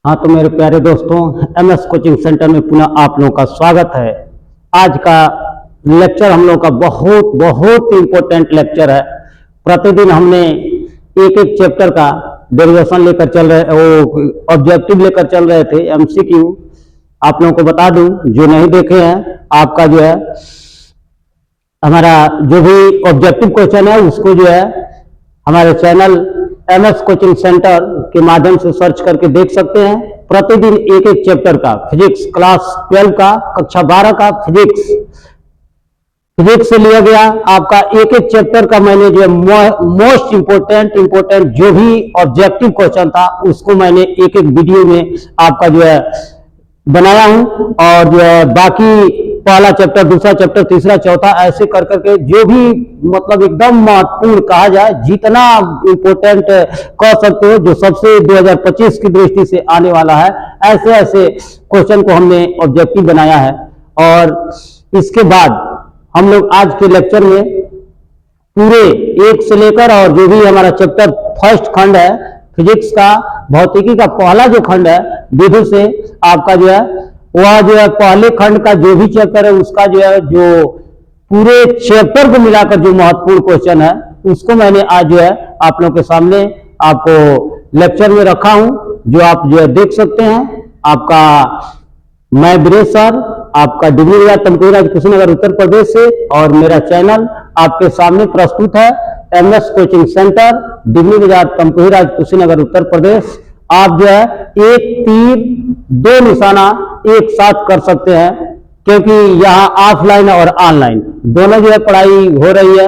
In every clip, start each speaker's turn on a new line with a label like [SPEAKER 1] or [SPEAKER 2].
[SPEAKER 1] हाँ तो मेरे प्यारे दोस्तों, एमएस कोचिंग सेंटर में पुनः आप लोगों का स्वागत है। आज का लेक्चर हम लोगों का बहुत बहुत इम्पोर्टेंट लेक्चर है। प्रतिदिन हमने एक एक चैप्टर का डेरिवेशन लेकर चल रहे, वो ऑब्जेक्टिव लेकर चल रहे थे, एमसीक्यू। आप लोगों को बता दूं, जो नहीं देखे हैं, आपका जो है हमारा जो भी ऑब्जेक्टिव क्वेश्चन है उसको जो है हमारे चैनल एमएस कोचिंग सेंटर के माध्यम से सर्च करके देख सकते हैं। प्रतिदिन एक एक चैप्टर का फिजिक्स, क्लास 12 का, कक्षा 12 का फिजिक्स से लिया गया आपका एक एक चैप्टर का मैंने जो मोस्ट इंपोर्टेंट जो भी ऑब्जेक्टिव क्वेश्चन था उसको मैंने एक एक वीडियो में आपका जो है बनाया हूं। और जो है बाकी पहला चैप्टर, दूसरा चैप्टर, तीसरा, चौथा, ऐसे कर करके जो भी मतलब एकदम महत्वपूर्ण कहा जाए, जितना इंपोर्टेंट कह सकते हो, जो सबसे 2025 की दृष्टि से आने वाला है, ऐसे ऐसे क्वेश्चन को हमने ऑब्जेक्टिव बनाया है। और इसके बाद हम लोग आज के लेक्चर में पूरे एक से लेकर और जो भी हमारा चैप्टर फर्स्ट खंड है फिजिक्स का, भौतिकी का पहला जो खंड है विधु से, आपका जो है वह जो है पहले खंड का जो भी चैप्टर है उसका जो है जो पूरे चैप्टर को मिलाकर जो महत्वपूर्ण क्वेश्चन है उसको मैंने आज जो है आप लोगों के सामने आपको लेक्चर में रखा हूं, जो आप जो है देख सकते हैं। आपका मैं वीरेश सर, आपका डिग्री बाजार तमकुही राज्य कुशीनगर उत्तर प्रदेश से, और मेरा चैनल आपके सामने प्रस्तुत है एमएस कोचिंग सेंटर, डिग्री बाजार तमकुही राज्य कुशीनगर उत्तर प्रदेश। आप जो है एक तीर दो निशाना एक साथ कर सकते हैं, क्योंकि यहाँ ऑफलाइन और ऑनलाइन दोनों जो है पढ़ाई हो रही है,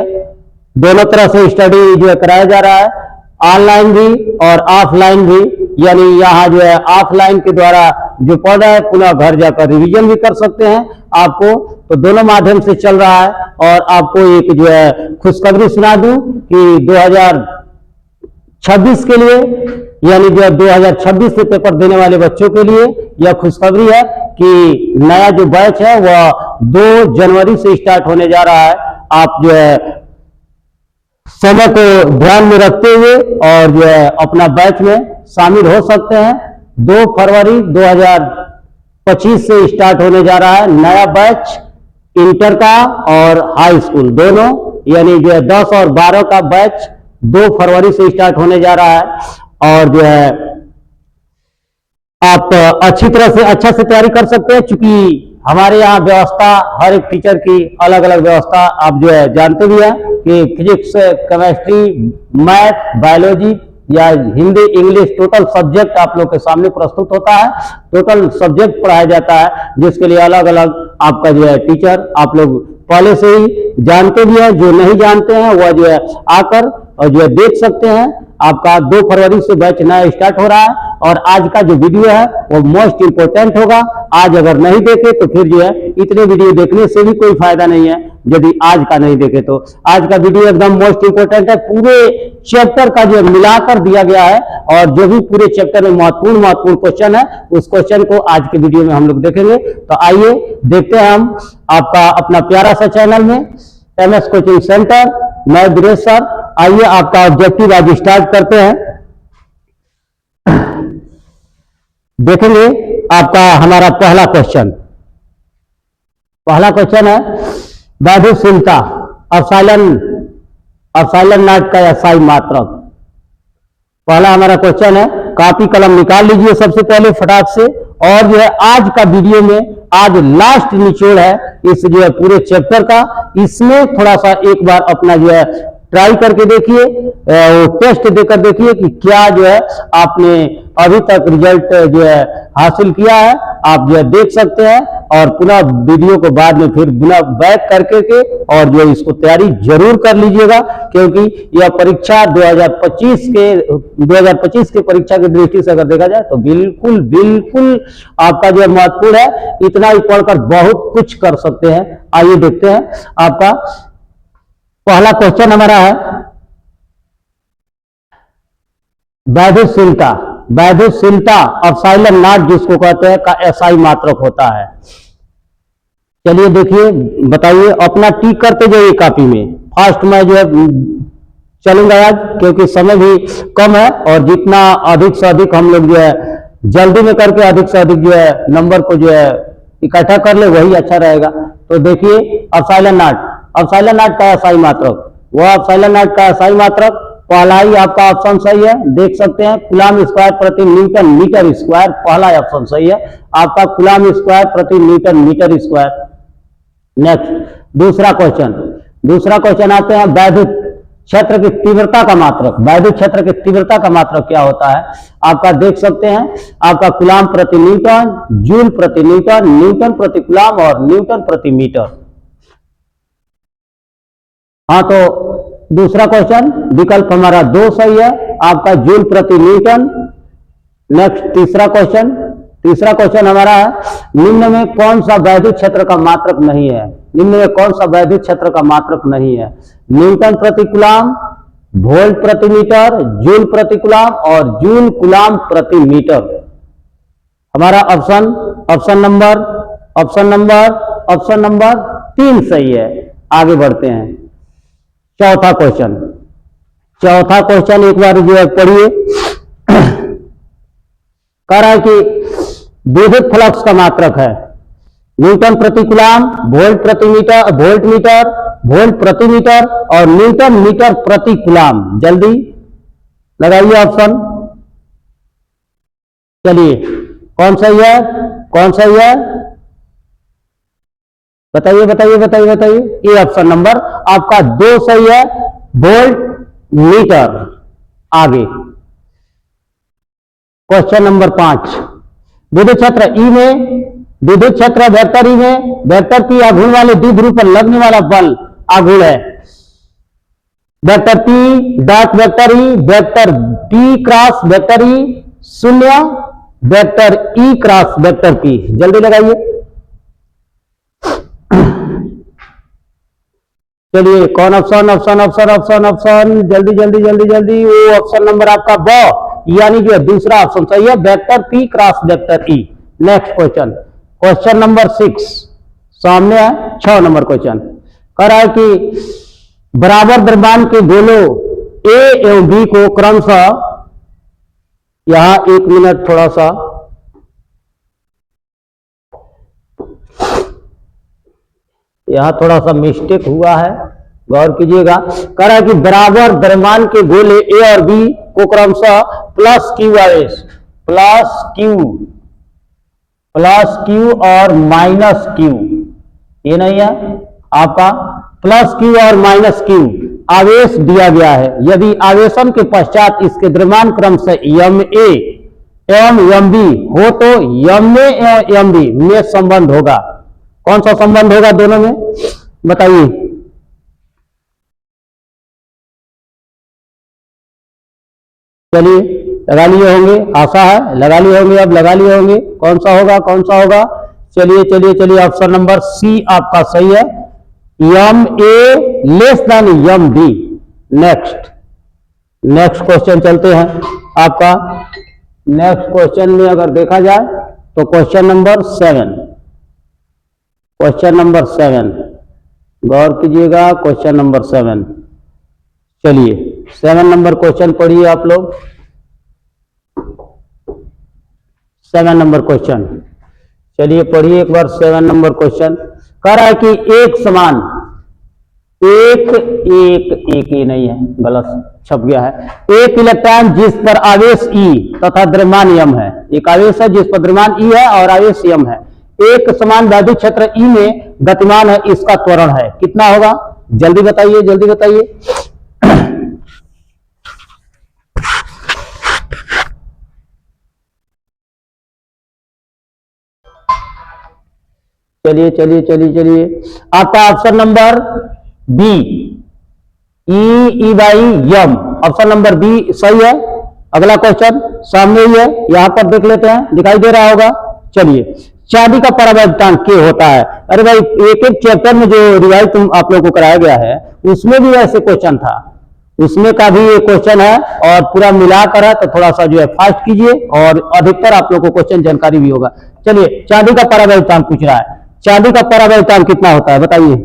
[SPEAKER 1] दोनों तरह से स्टडी जो है कराया जा रहा है, ऑनलाइन भी और ऑफलाइन भी। यानी यहाँ जो है ऑफलाइन के द्वारा जो पढ़ रहा है पुनः घर जाकर रिवीजन भी कर सकते हैं आपको, तो दोनों माध्यम से चल रहा है। और आपको एक जो है खुशखबरी सुना दूं कि 2026 के लिए, यानी जो 2026 से पेपर देने वाले बच्चों के लिए यह खुशखबरी है कि नया जो बैच है वह 2 जनवरी से स्टार्ट होने जा रहा है। आप जो है समय को ध्यान में रखते हुए और जो है अपना बैच में शामिल हो सकते हैं। 2 फरवरी 2025 से स्टार्ट होने जा रहा है नया बैच, इंटर का और हाई स्कूल दोनों, यानी जो है 10 और 12 का बैच 2 फरवरी से स्टार्ट होने जा रहा है। और जो है आप अच्छी तरह से अच्छा से तैयारी कर सकते हैं, क्योंकि हमारे यहाँ व्यवस्था हर एक टीचर की अलग अलग व्यवस्था आप जो है जानते भी हैं कि फिजिक्स, केमिस्ट्री, मैथ, बायोलॉजी या हिंदी, इंग्लिश टोटल सब्जेक्ट आप लोग के सामने प्रस्तुत होता है। टोटल सब्जेक्ट पढ़ाया जाता है, जिसके लिए अलग अलग आपका जो है टीचर आप लोग पहले से ही जानते भी हैं, जो नहीं जानते हैं वह जो है आकर और जो है देख सकते हैं। आपका 2 फरवरी से बैच नया स्टार्ट हो रहा है। और आज का जो वीडियो है वो मोस्ट इंपोर्टेंट होगा। आज अगर नहीं देखे तो फिर जो है इतने वीडियो देखने से भी कोई फायदा नहीं है, यदि आज का नहीं देखे तो। आज का वीडियो एकदम मोस्ट इंपोर्टेंट है, पूरे चैप्टर का जो मिलाकर दिया गया है, और जो भी पूरे चैप्टर में महत्वपूर्ण क्वेश्चन है उस क्वेश्चन को आज के वीडियो में हम लोग देखेंगे। तो आइए देखते हैं हम आपका अपना प्यारा सा चैनल में एमएस कोचिंग सेंटर, मैं वीरेश सर। आइए आपका ऑब्जेक्टिव आज स्टार्ट करते हैं। देखेंगे आपका हमारा पहला क्वेश्चन है वैधुशीलता, अपसाइलन नाट का एसआई मात्रक। पहला हमारा क्वेश्चन है, कॉपी कलम निकाल लीजिए सबसे पहले फटाक से। और जो है आज का वीडियो में आज लास्ट निचोड़ है इस जो है पूरे चैप्टर का। इसमें थोड़ा सा एक बार अपना जो है ट्राई करके देखिए, टेस्ट देकर देखिए कि क्या जो है आपने अभी तक रिजल्ट जो है हासिल किया है। आप जो है देख सकते हैं, और पुनः वीडियो को बाद में फिर पुनः बैक करके के और जो है इसको तैयारी जरूर कर लीजिएगा, क्योंकि यह परीक्षा 2025 के परीक्षा की दृष्टि से अगर देखा जाए तो बिल्कुल आपका जो महत्वपूर्ण है। इतना ही पढ़कर बहुत कुछ कर सकते हैं। आइए देखते हैं आपका पहला क्वेश्चन हमारा है वैधुशीलता अपसाइलन नाट जिसको कहते हैं का एसआई मात्रक होता है। चलिए देखिए, बताइए, अपना टिक करते जाइए कॉपी में। फास्ट में जो है चलूंगा आज, क्योंकि समय भी कम है और जितना अधिक से अधिक हम लोग जो है जल्दी में करके अधिक से अधिक जो है नंबर को जो है इकट्ठा कर ले, वही अच्छा रहेगा। तो देखिए एप्सिलॉन नॉट, एप्सिलॉन नॉट का SI मात्रक, वो एप्सिलॉन नॉट का SI मात्रक पहला ही आपका ऑप्शन सही है, देख सकते हैं कूलम स्क्वायर प्रति न्यूटन मीटर स्क्वायर, पहला ऑप्शन सही है आपका, कूलम स्क्वायर प्रति न्यूटन मीटर स्क्वायर। नेक्स्ट दूसरा क्वेश्चन आते हैं वैद्युत क्षेत्र की तीव्रता का मात्रक। वैद्युत क्षेत्र की तीव्रता का मात्रक क्या होता है आपका, देख सकते हैं आपका कूलम प्रति न्यूटन, जूल प्रति न्यूटन, न्यूटन प्रति कूलम और न्यूटन प्रति मीटर। हाँ, तो दूसरा क्वेश्चन विकल्प हमारा 2 सही है आपका, जूल प्रति न्यूटन। नेक्स्ट तीसरा क्वेश्चन हमारा है निम्न में कौन सा वैद्युत क्षेत्र का मात्रक नहीं है, निम्न में कौन सा वैद्युत क्षेत्र का मात्रक नहीं है, न्यूटन प्रति कूलम, वोल्ट प्रति मीटर, जूल प्रति कूलम और जूल कूलम प्रति मीटर। हमारा ऑप्शन नंबर 3 सही है। आगे बढ़ते हैं, चौथा क्वेश्चन एक बार जो है पढ़िए। कह रहा है कि विद्युत फ्लक्स का मात्रक है न्यूटन प्रति कूलम, वोल्ट प्रति मीटर, वोल्ट प्रति मीटर और न्यूटन मीटर प्रति कूलम। जल्दी लगाइए ऑप्शन। चलिए कौन सही है बताइए। ये ऑप्शन नंबर आपका 2 सही है, वोल्ट मीटर। आगे क्वेश्चन नंबर 5, विद्युत क्षेत्र वेक्टर ई में वेक्टर पी आघूर्ण वाले द्विध्रुव पर लगने वाला बल आघूर्ण है। Vector P dot vector E, vector P cross vector E 0, vector E cross vector P. जल्दी लगाइए। चलिए कौन ऑप्शन जल्दी। वो ऑप्शन नंबर आपका ब, यानी जो दूसरा ऑप्शन सही है, vector P cross vector E. Next question number 6 सामने है, 6 नंबर क्वेश्चन कह रहा है कि बराबर द्रव्यमान के गोलों ए एवं बी को क्रमशः, यहां 1 मिनट थोड़ा सा, यहां थोड़ा सा मिस्टेक हुआ है, गौर कीजिएगा। कह रहा है कि बराबर द्रव्यमान के गोले ए और बी को क्रमशः प्लस क्यू और माइनस क्यू, ये नहीं है आपका, प्लस क्यू और माइनस क्यू आवेश दिया गया है। यदि आवेशन के पश्चात इसके द्रव्यमान क्रम से एम ए एवं एम बी हो तो एम ए एवं एम बी में संबंध होगा। कौन सा संबंध होगा दोनों में, बताइए। चलिए लगा लिए होंगे, आशा है लगा लिए होंगे, अब लगा लिए होंगे। कौन सा होगा? चलिए ऑप्शन नंबर सी आपका सही है, M A less than M B. Next question चलते हैं आपका। नेक्स्ट क्वेश्चन में अगर देखा जाए तो क्वेश्चन नंबर 7, गौर कीजिएगा, क्वेश्चन नंबर 7। चलिए 7 नंबर क्वेश्चन पढ़िए आप लोग। 7 नंबर क्वेश्चन, चलिए पढ़िए एक बार 7 नंबर क्वेश्चन। कह रहा है कि एक समान एक ही नहीं है, गलत छप गया है। एक इलेक्ट्रॉन जिस पर आवेश E तथा द्रव्यमान m है, एक आवेश है जिस पर द्रव्यमान E है और आवेश m है, एक समान वैद्युत क्षेत्र E में गतिमान है, इसका त्वरण है कितना होगा? जल्दी बताइए। चलिए आपका option number B, E by M, option number B सही है। अगला क्वेश्चन सामने ही है, यहां पर देख लेते हैं, दिखाई दे रहा होगा। चलिए चांदी का परावैद्युतांक क्या होता है? अरे भाई एक चैप्टर में जो रिवाइज आप लोगों को कराया गया है उसमें भी ऐसे क्वेश्चन था, उसमें का भी एक क्वेश्चन है और पूरा मिलाकर है, तो थोड़ा सा जो है फास्ट कीजिए और अधिकतर आप लोगों को क्वेश्चन जानकारी भी होगा। चलिए चांदी का परावैद्युतांक पूछ रहा है, चांदी का परावैद्युतांक कितना होता है बताइए।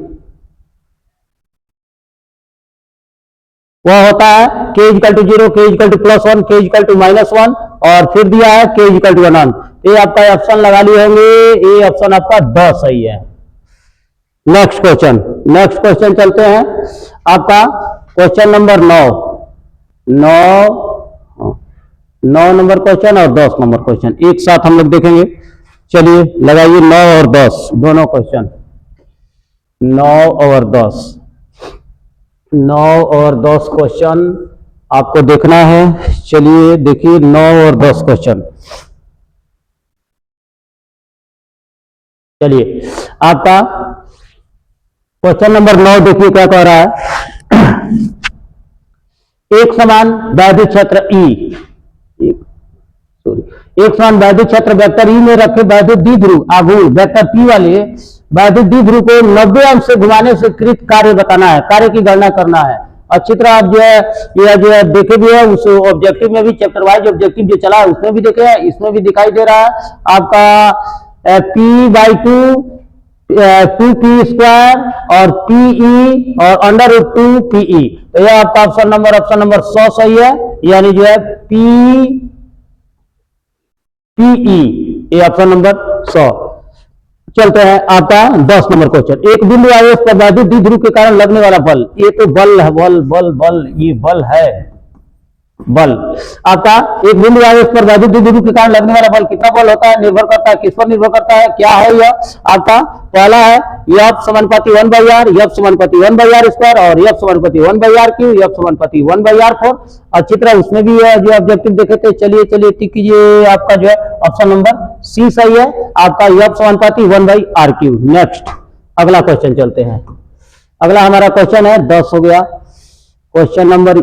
[SPEAKER 1] वह होता है k equal to 0, k equal to +1, k equal to -1 और फिर दिया है k इक्वल टू 1। ये आपका ऑप्शन लगा लिए होंगे, ये ऑप्शन आपका 10 सही है। नेक्स्ट क्वेश्चन चलते हैं। आपका क्वेश्चन नंबर 9 नंबर क्वेश्चन और 10 नंबर क्वेश्चन एक साथ हम लोग देखेंगे। चलिए लगाइए 9 और 10 दोनों क्वेश्चन। 9 और 10 क्वेश्चन आपको देखना है। चलिए देखिए 9 और 10 क्वेश्चन। चलिए आपका क्वेश्चन नंबर 9 देखिए क्या कह रहा है। एक समान वैद्युत क्षेत्र एक समान वैद्युत क्षेत्र वेक्टर ई में रखे वैद्युत द्विध्रुव आघूर्ण वेक्टर पी वाले वैद्युत द्विध्रुव को 90 अंश से घुमाने से कृत कार्य बताना है, कार्य की गणना करना है। अच्छी तरह आप जो है यह जो है देखे भी है, उस ऑब्जेक्टिव में भी चैप्टर वाइज ऑब्जेक्टिव जो चला है उसमें भी देखे है, इसमें भी दिखाई दे रहा है आपका p/2 और PE और √2 PE। तो यह आपका ऑप्शन नंबर 100 सही है, यानी जो है PE ये ऑप्शन नंबर 100। चलते हैं आपका 10 नंबर क्वेश्चन। एक बिंदु आवेश पर वैद्युत द्विध्रुव के कारण लगने वाला बल, ये तो बल है, बल ये बल है। बल आपका एक बिंदु आवेश पर वैद्युत द्विध्रुव के कारण लगने वाला बल कितना बल होता है, निर्भर करता है, किस पर निर्भर करता है, क्या है यह आपका पहला है F समानुपाती 1/r, F समानुपाती 1/r² और F समानुपाती 1/r3, F समानुपाती 1/r4। अच्छी तरह उसमें भी है जो ऑब्जेक्टिव देखे थे। चलिए टिक कीजिए, आपका जो है ऑप्शन नंबर सी सही है, आपका F समानुपाती 1/r3। नेक्स्ट अगला क्वेश्चन चलते हैं। अगला हमारा क्वेश्चन है 10 हो गया। क्वेश्चन नंबर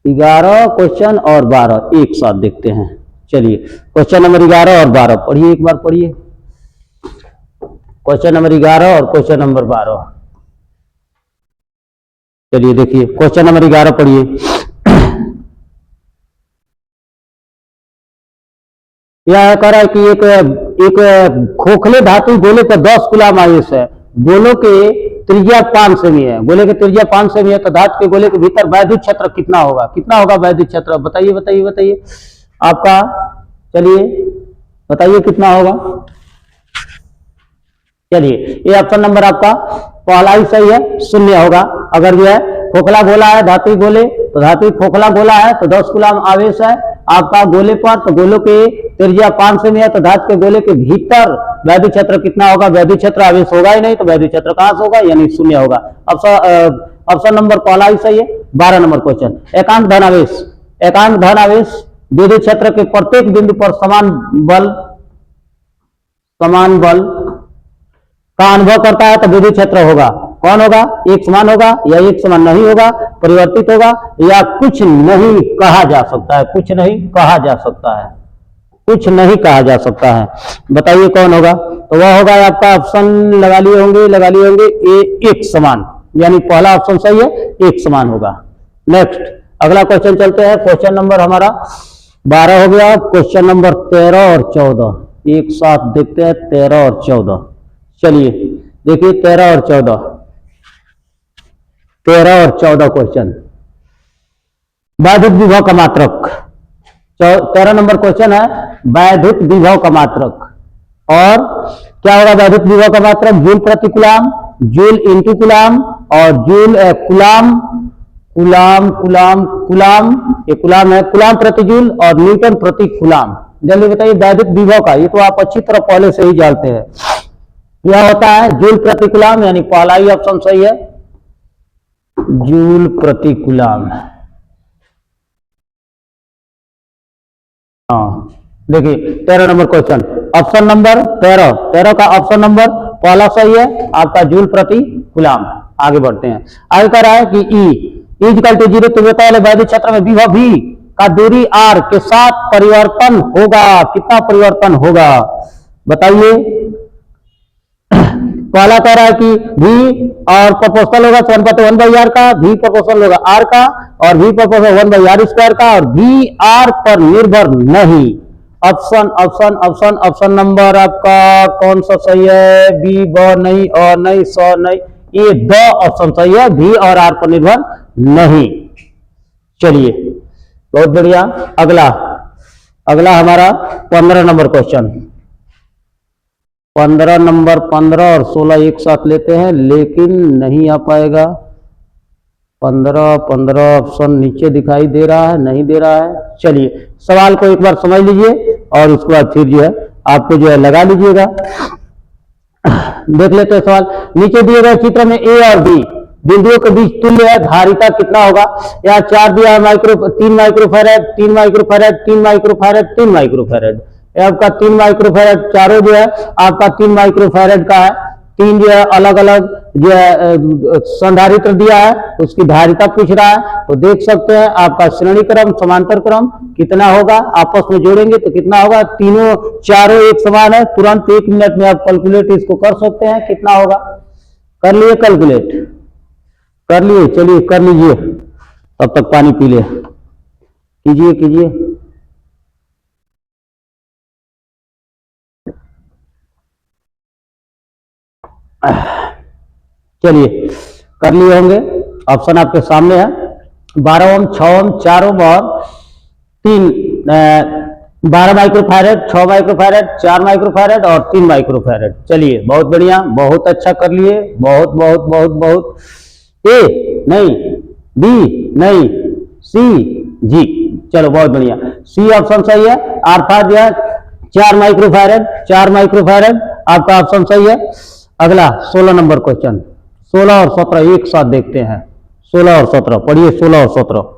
[SPEAKER 1] 11 क्वेश्चन और 12 एक साथ देखते हैं। चलिए क्वेश्चन नंबर 11 और 12 पढ़िए, एक बार पढ़िए। क्वेश्चन नंबर 11 और क्वेश्चन नंबर 12। चलिए देखिए क्वेश्चन नंबर 11 पढ़िए। यह कह रहा है कि एक खोखले धातु गोले पर 10 कूलम आवेश है, गोलों के त्रिज्या 5 सेमी है, गोले की त्रिज्या 5 सेमी है, तो धातु के गोले के भीतर वैद्युत क्षेत्र कितना होगा वैद्युत क्षेत्र, बताइए आपका। चलिए बताइए कितना होगा। चलिए ये ऑप्शन नंबर आपका पहला ही सही है, 0 होगा। अगर जो है खोखला गोला है धातु गोले, तो धातु खोखला गोला है तो 10 कूलम आवेश है आपका गोले पर, तो गोलों के त्रिज्या 5 सेमी है, तो धातु के गोले के भीतर वैद्युत क्षेत्र कितना होगा, वैद्युत क्षेत्र आवेश होगा ही नहीं, तो वैद्युत क्षेत्र कहां से होगा, यानी 0 होगा। ऑप्शन नंबर पहला ही सही है। 12 नंबर क्वेश्चन। एकांक धन आवेश विद्युत क्षेत्र के प्रत्येक बिंदु पर समान बल का अनुभव करता है, तो विद्युत क्षेत्र होगा कौन होगा, एक समान होगा या एक समान नहीं होगा, परिवर्तित होगा या कुछ नहीं कहा जा सकता है, बताइए कौन होगा। तो वह होगा आपका ऑप्शन लगा लिए होंगे ए एक समान, यानी पहला ऑप्शन सही है, एक समान होगा। नेक्स्ट अगला क्वेश्चन चलते हैं। क्वेश्चन नंबर हमारा 12 हो गया। क्वेश्चन नंबर 13 और 14 एक साथ देखते हैं। 13 और 14 चलिए देखिए 13 और 14 क्वेश्चन। वैद्युत विभव का मात्रक, 13 नंबर क्वेश्चन है वैद्युत विभव का मात्रक। और क्या होगा वैद्युत विभव का मात्रक, जूल प्रति कूलम, जूल इंटू कूलम और जूल ये कूलम है, कूलम प्रति जूल और न्यूटन प्रति कूलम। जल्दी बताइए वैद्युत विभव का, ये तो आप अच्छी तरह पहले से ही जानते हैं। यह होता है जूल प्रति कूलम, यानी पहला ही ऑप्शन सही है, जूल प्रति कूलम। हाँ देखिए 13 नंबर क्वेश्चन, ऑप्शन नंबर 13 का ऑप्शन नंबर पहला सही है आपका, जूल प्रति कूलम। आगे बढ़ते हैं। आगे कह रहा है कि E इक्वल टू 0 तीव्रता वाले वैद्युत क्षेत्र में विभव V का दूरी R के साथ परिवर्तन होगा, कितना परिवर्तन होगा बताइए। पहला कह रहा है कि V और प्रोपोर्शनल होगा 1/r का, V प्रोपोर्शनल होगा R का और V प्रोपोर्शनल 1/r² का और V R पर निर्भर नहीं। ऑप्शन नंबर आपका कौन सा सही है, B ब नहीं और नहीं 100 नहीं, ये 2 ऑप्शन सही है, V और R पर निर्भर नहीं। चलिए बहुत बढ़िया। अगला अगला हमारा 15 नंबर क्वेश्चन। 15 नंबर, 15 और 16 एक साथ लेते हैं लेकिन नहीं आ पाएगा। 15 ऑप्शन नीचे दिखाई दे रहा है, नहीं दे रहा है। चलिए सवाल को एक बार समझ लीजिए और उसके बाद फिर जो है आपको जो है लगा लीजिएगा। देख लेते हैं सवाल। नीचे दिए गए चित्र में ए और बी बिंदुओं के बीच तुल्य है धारिता कितना होगा। यहाँ 4 दिया है, 3 माइक्रोफैरड, 3 माइक्रोफैरड, 3 माइक्रोफैरड, 3 माइक्रोफैरड। आपका 3 माइक्रोफैरड चारों जो है आपका 3 माइक्रोफैरड का है। 3 जो है अलग अलग जो है संधारित्र दिया है, उसकी धारिता पूछ रहा है। तो देख सकते हैं आपका श्रेणी क्रम समांतर क्रम कितना होगा, आपस में जोड़ेंगे तो कितना होगा। तीनों चारों एक समान है। तुरंत 1 मिनट में आप कैलकुलेट इसको कर सकते हैं कितना होगा। कर लिए कैलकुलेट, कर लिए। चलिए कर लीजिए, तब तक पानी पी ले। कीजिए कीजिए। चलिए कर लिए होंगे। ऑप्शन आपके सामने है। 12 ओम, 6 ओम, 4 ओम और 3 12 माइक्रोफैरड, 6 माइक्रोफैरड, 4 माइक्रोफैरड और 3 माइक्रोफैरड। चलिए बहुत बढ़िया, बहुत अच्छा कर लिए। बहुत बहुत बहुत बहुत। ए नहीं, बी नहीं, सी जी। चलो बहुत बढ़िया, सी ऑप्शन सही है। अर्थात यह 4 माइक्रोफैरड, 4 माइक्रोफैरड आपका ऑप्शन सही है। अगला 16 नंबर क्वेश्चन। 16 और 17 एक साथ देखते हैं। 16 और 17 पढ़िए। 16 और 17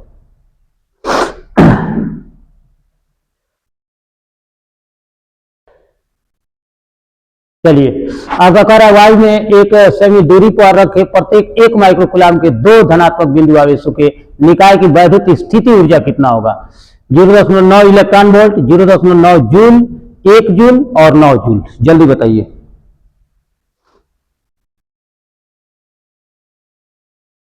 [SPEAKER 1] चलिए आपका कह रहा है वायु में एक सेमी दूरी पर रखे प्रत्येक 1 माइक्रोकूलम के 2 धनात्मक बिंदु आवेशों के निकाय की वैद्युत स्थिति ऊर्जा कितना होगा। 0.9 इलेक्ट्रॉन वोल्ट, 0.9 जूल, 1 जूल और 9 जूल। जल्दी बताइए।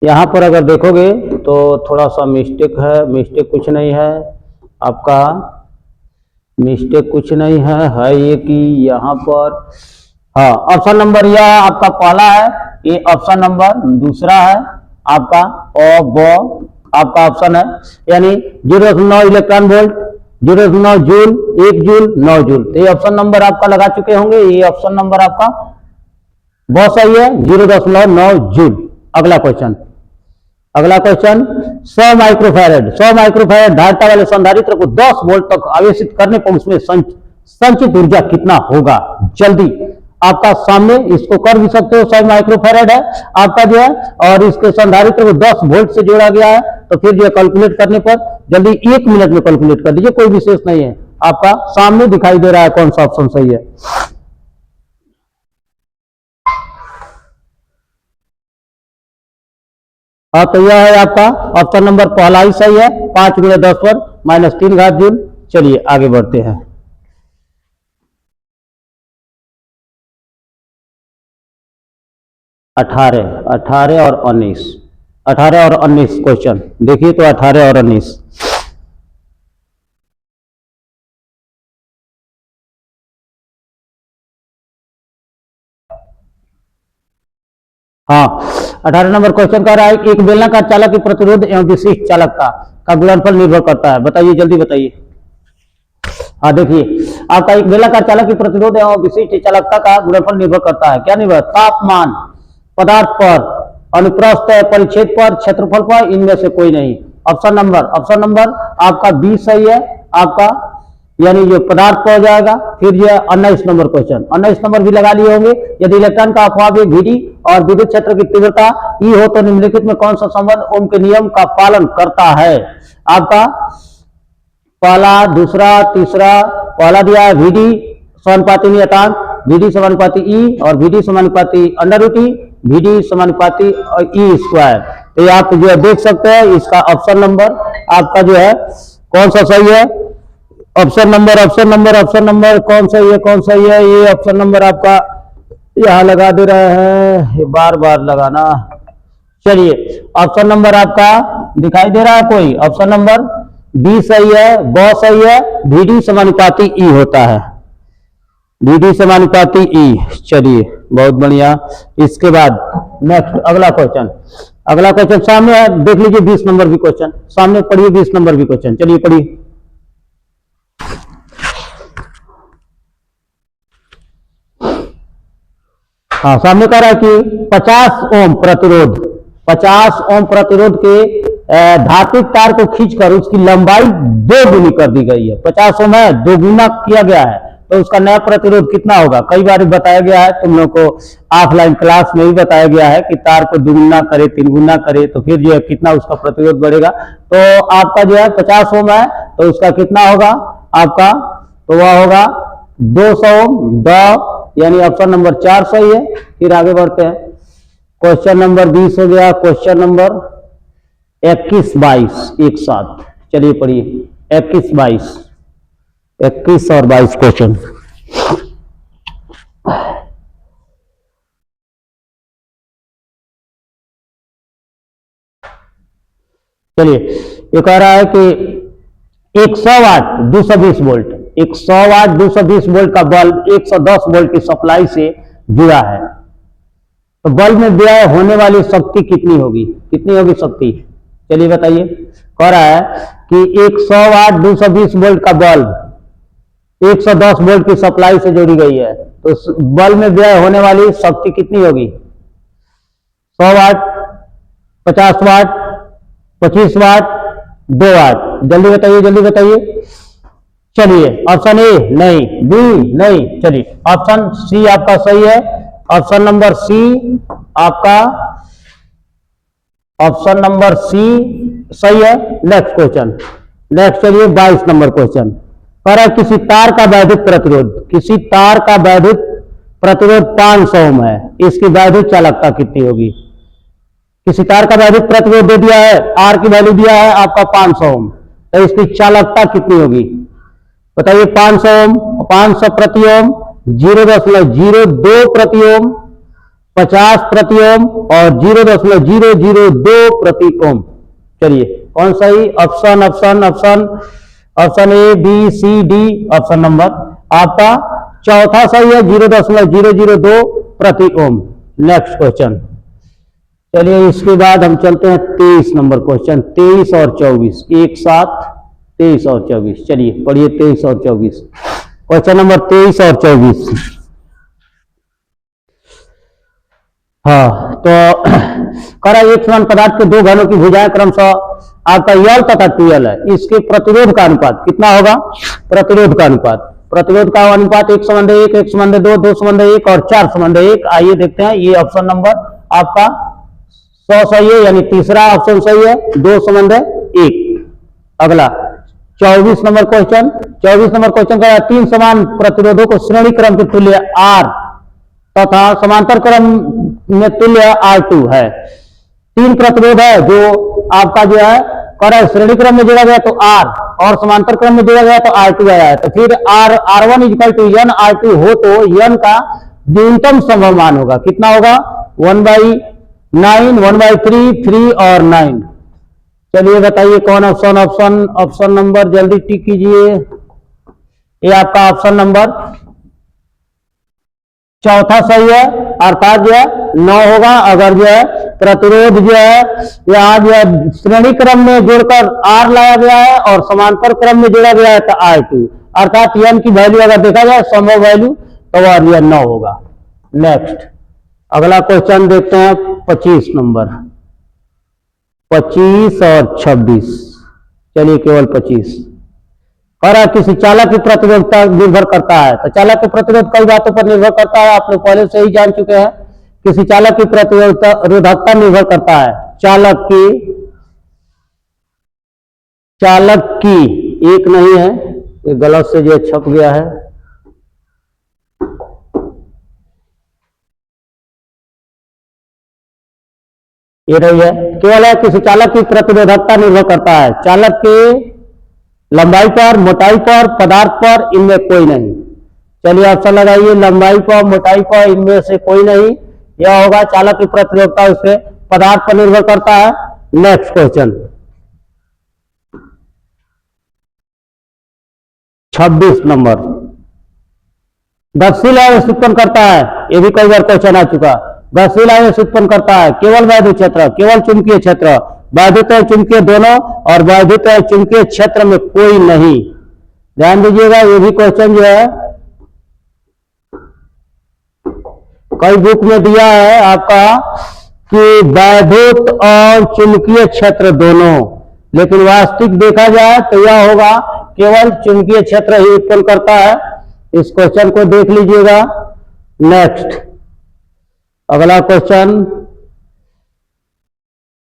[SPEAKER 1] यहां पर अगर देखोगे तो थोड़ा सा मिस्टेक है। मिस्टेक कुछ नहीं है आपका, मिस्टेक कुछ नहीं है ये कि यहाँ पर हाँ ऑप्शन नंबर यह आपका पहला है, ये ऑप्शन नंबर दूसरा है आपका, और वो आपका ऑप्शन है। यानी 0.9 electron volt, 0.9 joule, 1 joule, 9 joule. तो ये ऑप्शन नंबर आपका लगा चुके होंगे। ये ऑप्शन नंबर आपका बहुत सही है, 0.9 जूल। अगला क्वेश्चन, अगला क्वेश्चन 100 माइक्रोफैरड, 100 माइक्रोफैरड धारिता वाले संधारित्र को 10 वोल्ट तक आवेशित करने पर उसमें संचित ऊर्जा कितना होगा। जल्दी आपका सामने, इसको कर भी सकते हो। 100 माइक्रोफैरड है आपका जो है, और इसके संधारित्र को 10 वोल्ट से जोड़ा गया है। तो फिर जो है कैलकुलेट करने पर जल्दी 1 मिनट में कैलकुलेट कर लीजिए, कोई विशेष नहीं है। आपका सामने दिखाई दे रहा है कौन सा ऑप्शन सही है। हाँ तो यह है आपका ऑप्शन नंबर पहला ही सही है। 5 × 10 पर -3 घात जूल। चलिए आगे बढ़ते हैं। अठारह और 19, 18 और 19 क्वेश्चन देखिए तो 18 और 19। हाँ 18 नंबर क्वेश्चन कह रहा है कि एक बेलनाकार चालक की प्रतिरोध एवं विशिष्ट चालकता का गुणनफल निर्भर करता है। बताइए जल्दी बताइए। हाँ देखिए आपका एक बेलनाकार चालक की प्रतिरोध एवं विशिष्ट चालकता का गुणनफल निर्भर करता है। क्या निर्भर? तापमान, पदार्थ पर, अनुप्रस्थ परिच्छेद पर, क्षेत्रफल पर, इनमें से कोई नहीं। ऑप्शन नंबर आपका बी सही है आपका, यानी जो पदार्थ पर हो जाएगा। फिर जो 19 नंबर क्वेश्चन, 19 नंबर भी लगा लिए होंगे। यदि इलेक्ट्रॉन का अपवाह वीडी और विद्युत क्षेत्र की तीव्रता ई हो तो निम्नलिखित में कौन सा संबंध ओम के नियम का पालन करता है। आपका पहला, दूसरा, तीसरा। पहला दिया है वीडी समानुपाती नियतांक, वीडी समानुपाती ई, और वीडी समानुपाती √E, वीडी समानुपाती ई स्क्वायर। तो ये आप जो है देख सकते हैं। इसका ऑप्शन नंबर आपका जो है कौन सा सही है। ऑप्शन नंबर कौन सही है। ये ऑप्शन नंबर आपका यहां लगा दे रहा है, ये बार बार लगाना। चलिए ऑप्शन नंबर आपका दिखाई दे रहा है कोई। ऑप्शन नंबर बी सही है, ब सही है। वीडी समानुपाती ई होता है, वीडी समानुपाती ई। चलिए बहुत बढ़िया। इसके बाद नेक्स्ट अगला क्वेश्चन, अगला क्वेश्चन सामने है, देख लीजिए 20 नंबर भी क्वेश्चन सामने पढ़िए, 20 नंबर भी क्वेश्चन, चलिए पढ़िए। हाँ, सामने कह रहा है कि 50 ओम प्रतिरोध, 50 ओम प्रतिरोध के धात्विक तार को खींचकर उसकी लंबाई 2 गुनी कर दी गई है। 50 ओम है, 2 गुना किया गया है, तो उसका नया प्रतिरोध कितना होगा? कई बार बताया गया है, तुम लोग को ऑफलाइन क्लास में भी बताया गया है कि तार को 2 गुना करे, 3 गुना करे तो फिर जो है कितना उसका प्रतिरोध बढ़ेगा। तो आपका जो है 50 ओम है, तो उसका कितना होगा आपका? तो वह होगा 200 ओम। यानी ऑप्शन नंबर 4 सही है। फिर आगे बढ़ते हैं, क्वेश्चन नंबर 20 हो गया, क्वेश्चन नंबर 21, 22 एक साथ, चलिए पढ़िए 21, 22, 21 और 22 क्वेश्चन। चलिए, ये कह रहा है कि 100 वाट 220 वोल्ट, 100 वाट 220 वोल्ट का बल्ब 110 वोल्ट की सप्लाई से जुड़ा है, तो बल्ब में व्यय होने वाली शक्ति कितनी होगी? कितनी होगी शक्ति? चलिए बताइए। कह रहा है कि 100 वाट 220 वोल्ट का बल्ब 110 वोल्ट की सप्लाई से जोड़ी गई है, तो बल्ब में व्यय होने वाली शक्ति कितनी होगी? 100 वाट, 50 वाट, 25 वाट, 2 वाट? जल्दी बताइए, जल्दी बताइए। चलिए, ऑप्शन ए नहीं, बी नहीं, चलिए ऑप्शन सी आपका सही है। ऑप्शन नंबर सी आपका, ऑप्शन नंबर सी सही है। नेक्स्ट क्वेश्चन, नेक्स्ट चलिए 22 नंबर क्वेश्चन। पर किसी तार का वैद्युत प्रतिरोध, किसी तार का वैद्युत प्रतिरोध 500 ओम है, इसकी वैद्युत चालकता कितनी होगी? किसी तार का वैद्युत प्रतिरोध दे दिया है, आर की वैल्यू दिया है आपका 500 ओम, तो इसकी चालकता कितनी होगी बताइए? 500 ओम, 500 प्रति ओम, 0.02 प्रति ओम, 50 प्रति ओम और 0.002 प्रति ओम। चलिए कौन सही? Option option option option A, B, C, D. Option number आपका चौथा सही है, 0.002 प्रति ओम। नेक्स्ट क्वेश्चन, चलिए इसके बाद हम चलते हैं 23 नंबर क्वेश्चन, 23 और 24 एक साथ, 23 और 24, चलिए पढ़िए 23 और 24, क्वेश्चन नंबर 23 और 24। हाँ, तो करा एक समान पदार्थ के दो घनों की भुजाएं क्रमशः आपका यल तथा टूएल है, इसके प्रतिरोध का अनुपात कितना होगा? प्रतिरोध का अनुपात, प्रतिरोध का अनुपात 1:1, 1:2, 2:1 और 4:1। आइए देखते हैं, ये ऑप्शन नंबर आपका 100 सही है, यानी तीसरा ऑप्शन सही है, 2:1। अगला 24 नंबर क्वेश्चन, 24 नंबर क्वेश्चन का 3 समान प्रतिरोधों को श्रेणी क्रम के तुल्य R तथा समांतर क्रम में तुल्य R2 है। 3 प्रतिरोध है जो आपका जो है कर श्रेणी क्रम में जोड़ा गया तो R और समांतर क्रम में जोड़ा गया तो R2 आया है, तो फिर R1 = N R2 हो तो N का न्यूनतम संभव मान होगा, कितना होगा? 1/9, 1/3, 3 और 9। चलिए बताइए कौन ऑप्शन? ऑप्शन नंबर जल्दी टिक कीजिए, ये आपका ऑप्शन नंबर चौथा सही है, अर्थात जो है 9 होगा। अगर जो है प्रतिरोध जो है यहाँ जो है श्रेणी क्रम में जोड़कर R लाया गया है और समांतर क्रम में जोड़ा गया है तो R2, अर्थात N की वैल्यू अगर देखा जाए संभव वैल्यू तो वह 9 होगा। नेक्स्ट अगला क्वेश्चन देखते हैं 25 नंबर, 25 और 26, चलिए केवल 25। और किसी चालक की प्रतिरोधता निर्भर करता है, तो चालक की प्रतिरोध कई बातों पर निर्भर करता है, आप लोग पहले से ही जान चुके हैं। किसी चालक की प्रतिरोधकता निर्भर करता है चालक की एक नहीं है, ये गलत से जो छप गया है, ये रही है, केवल है किसी चालक की प्रतिरोधकता निर्भर करता है चालक के लंबाई पर, मोटाई पर, पदार्थ पर, इनमें कोई नहीं। चलिए ऑप्शन लगाइए, लंबाई पर, मोटाई पर, इनमें से कोई नहीं, यह होगा चालक की प्रतिरोधकता उसके पदार्थ पर निर्भर करता है। नेक्स्ट क्वेश्चन 26 नंबर, गतिशील आवेश उत्पन्न करता है, यह भी कई बार क्वेश्चन आ चुका। गतिशील आवेश उत्पन्न करता है? केवल वैद्युत क्षेत्र, केवल चुंबकीय क्षेत्र। वैद्युत और चुंबकीय दोनों, और वैद्युत और चुंबकीय क्षेत्र में कोई नहीं। ध्यान दीजिएगा, ये भी क्वेश्चन जो है कई बुक में दिया है आपका कि वैद्युत और चुंबकीय क्षेत्र दोनों, लेकिन वास्तविक देखा जाए तो यह होगा केवल चुंबकीय क्षेत्र ही उत्पन्न करता है। इस क्वेश्चन को देख लीजिएगा। नेक्स्ट अगला क्वेश्चन,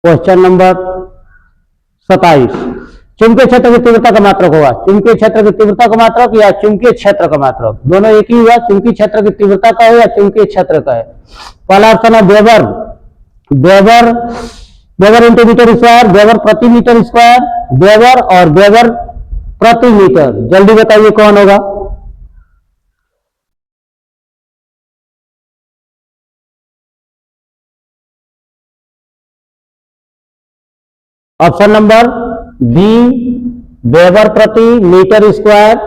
[SPEAKER 1] क्वेश्चन नंबर 27। चुंबकीय क्षेत्र की तीव्रता का मात्रक होगा। चुंबकीय क्षेत्र की तीव्रता का मात्रक या चुंबकीय क्षेत्र का मात्रक, दोनों एक ही हुआ। चुंबकीय क्षेत्र की तीव्रता का है या चुंबकीय क्षेत्र का है? पहला ऑप्शन है weber, weber, weber into meter square, weber प्रति मीटर स्क्वायर, वेबर और वेबर प्रति मीटर। जल्दी बताइए कौन होगा? ऑप्शन नंबर बी, वेबर प्रति मीटर स्क्वायर।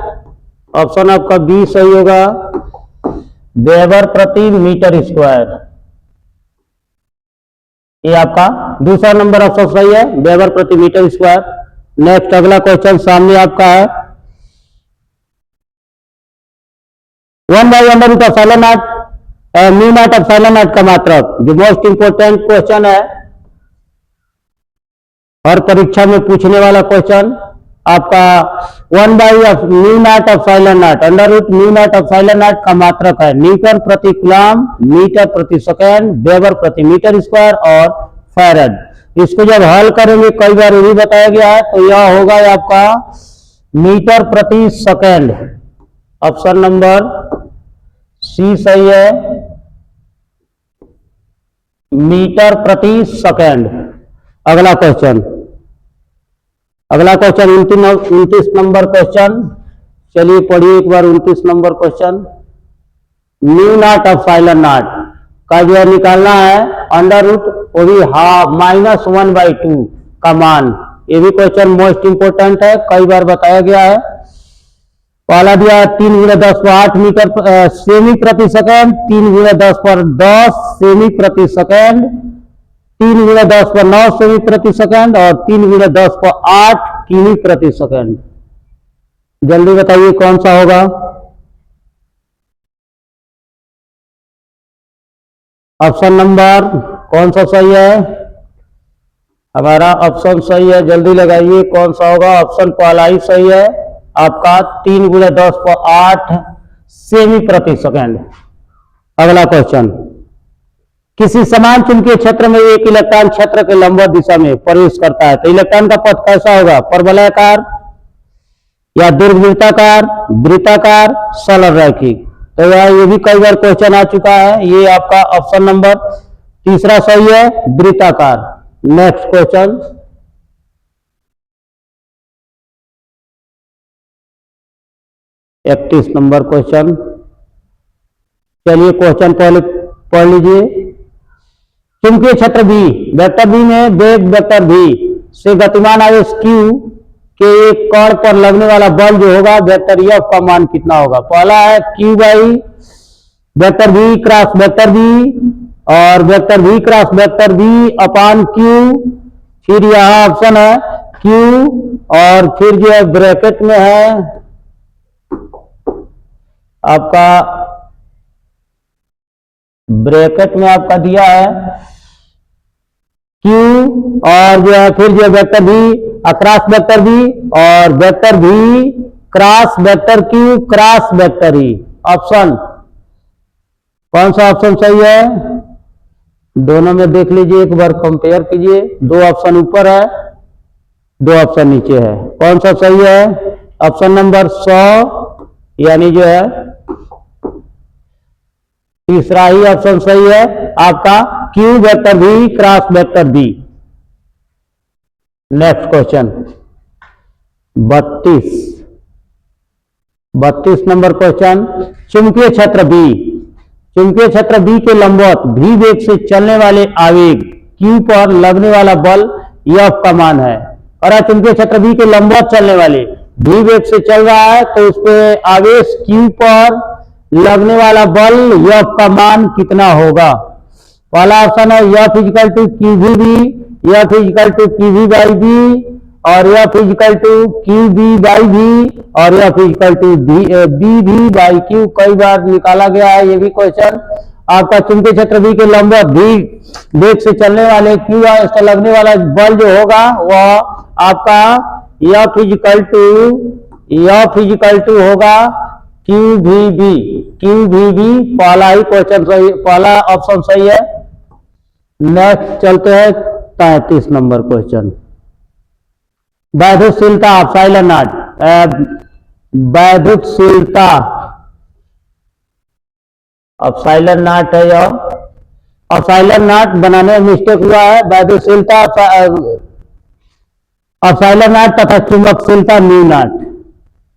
[SPEAKER 1] ऑप्शन आपका बी सही होगा, वेबर प्रति मीटर स्क्वायर। ये आपका दूसरा नंबर ऑप्शन सही है, वेबर प्रति मीटर स्क्वायर। नेक्स्ट अगला क्वेश्चन सामने आपका है, 1/√μ0 μ0 का मात्रक, जो मोस्ट इंपोर्टेंट क्वेश्चन है, हर परीक्षा में पूछने वाला क्वेश्चन आपका 1/μ0 का मात्रक है न्यूटन प्रति कूलम, मीटर प्रति सेकेंड, वेबर प्रति मीटर स्क्वायर और फैराड। इसको जब हल करेंगे, कई बार ये भी बताया गया है, तो यह होगा आपका मीटर प्रति सेकेंड। ऑप्शन नंबर सी सही है, मीटर प्रति सेकेंड। अगला क्वेश्चन, अगला क्वेश्चन 29 नंबर क्वेश्चन। चलिए पढ़िए एक बार 29 नंबर क्वेश्चन। μ0 का जो निकालना है अंडर रूट, वो भी -1/2 का मान। ये भी क्वेश्चन मोस्ट इंपोर्टेंट है, कई बार बताया गया है। पहला दिया 3 × 10⁸ मीटर सेमी प्रति सेकेंड, 3 × 10⁻10 सेमी प्रति सेकेंड, 3 × 10⁻9 सेमी प्रति सेकेंड और 3 × 10⁸ किमी प्रति सेकेंड। जल्दी बताइए कौन सा होगा? ऑप्शन नंबर कौन सा सही है? हमारा ऑप्शन सही है, जल्दी लगाइए कौन सा होगा। ऑप्शन पहला ही सही है आपका, 3 × 10⁸ सेमी प्रति सेकेंड। अगला क्वेश्चन, किसी समान चुंबकीय क्षेत्र में एक इलेक्ट्रॉन क्षेत्र के लंबवत दिशा में प्रवेश करता है, तो इलेक्ट्रॉन का पथ कैसा होगा? परवलयाकार या दीर्घवृत्ताकार, वृत्ताकार, सरल रैखिक। तो ये भी कई बार क्वेश्चन आ चुका है। ये आपका ऑप्शन नंबर तीसरा सही है, वृत्ताकार। नेक्स्ट क्वेश्चन, इकतीस नंबर क्वेश्चन। चलिए क्वेश्चन पहले पढ़ लीजिए। चुंबकीय क्षेत्र बी, वेक्टर बी में वेग वेक्टर भी से गतिमान आवेश Q के एक कण पर लगने वाला बल जो होगा वेक्टर F का मान कितना होगा? पहला है Q by vector B cross vector B और vector B cross vector B upon Q। फिर यहां ऑप्शन है Q और फिर जो है ब्रैकेट में है आपका, ब्रैकेट में आपका दिया है Q और जो है फिर जो वेक्टर भी क्रॉस वेक्टर भी और वेक्टर भी cross vector Q cross vector E. Option कौन सा ऑप्शन सही है? दोनों में देख लीजिए, एक बार कंपेयर कीजिए। दो ऑप्शन ऊपर है, दो ऑप्शन नीचे है, कौन सा सही है? ऑप्शन नंबर 100 यानी जो है तीसरा ही ऑप्शन सही है आपका, Q वेक्टर भी cross vector B. Next question 32 number question. चुंबकीय क्षेत्र बी, चुंबकीय क्षेत्र बी के लंबवत भी वेग से चलने वाले आवेग Q पर लगने वाला बल F का मान है। और चुंबकीय क्षेत्र बी के लंबवत चलने वाले भी वेग से चल रहा है, तो उस पे आवेश Q पर लगने वाला बल F का मान कितना होगा? पहला ऑप्शन है F equal to Q V B, F equal to Q V by B, और F equal to Q B by B, और F equal to B B by Q. कई बार निकाला गया है ये भी क्वेश्चन। आपका चुंबकीय क्षेत्र बी के लंबवत भी वेग से चलने वाले क्यू इसका लगने वाला बल जो होगा वह आपका F इजिकल टू होगा क्यू भी बी, क्यू भी बी। पहला ही क्वेश्चन सही, पहला ऑप्शन सही है। नेक्स्ट चलते हैं 33 नंबर क्वेश्चन। वैद्युतशीलता एप्सिलॉन नॉट, वैद्युतशीलता एप्सिलॉन नॉट है यह। एप्सिलॉन नॉट बनाने में मिस्टेक हुआ है। वैद्युतशीलता एप्सिलॉन नॉट तथा चुंबकशीलता म्यू नॉट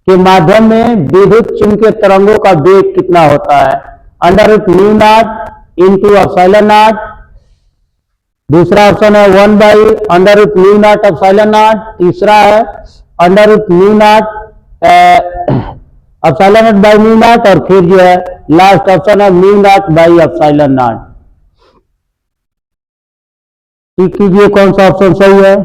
[SPEAKER 1] के माध्यम में विद्युत चुंबकीय तरंगों का वेग कितना होता है? Under root mu naught into epsilon naught. दूसरा ऑप्शन है 1 by under root mu naught epsilon naught. तीसरा है under root mu naught epsilon naught by mu naught, और फिर जो है लास्ट ऑप्शन है mu naught by epsilon naught. ठीक कीजिए कौन सा ऑप्शन सही है।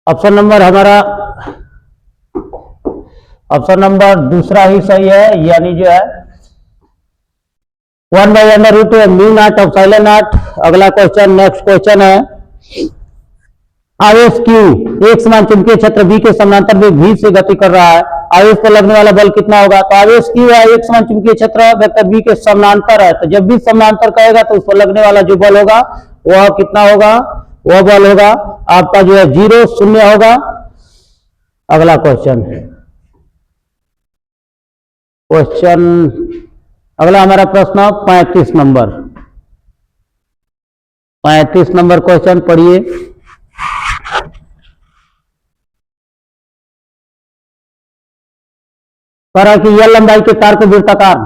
[SPEAKER 1] ऑप्शन नंबर हमारा ऑप्शन नंबर दूसरा ही सही है, यानी जो है 1 by under root mu naught epsilon not. अगला क्वेश्चन, नेक्स्ट क्वेश्चन है आवेश Q एक समान चुंबकीय क्षेत्र B के समानांतर वेग V से गति कर रहा है, आवेश पर लगने वाला बल कितना होगा? तो आवेश Q है एक समान चुंबकीय क्षेत्र वेक्टर B के समानांतर है, तो जब भी समानांतर कहेगा तो उस पर लगने वाला जो बल होगा वह कितना होगा? वह बल होगा आपका जो है 0 शून्य होगा। अगला क्वेश्चन, अगला हमारा प्रश्न 35 नंबर। 35 नंबर क्वेश्चन पढ़िए। कह कि यह लंबाई के तार को वृत्ताकार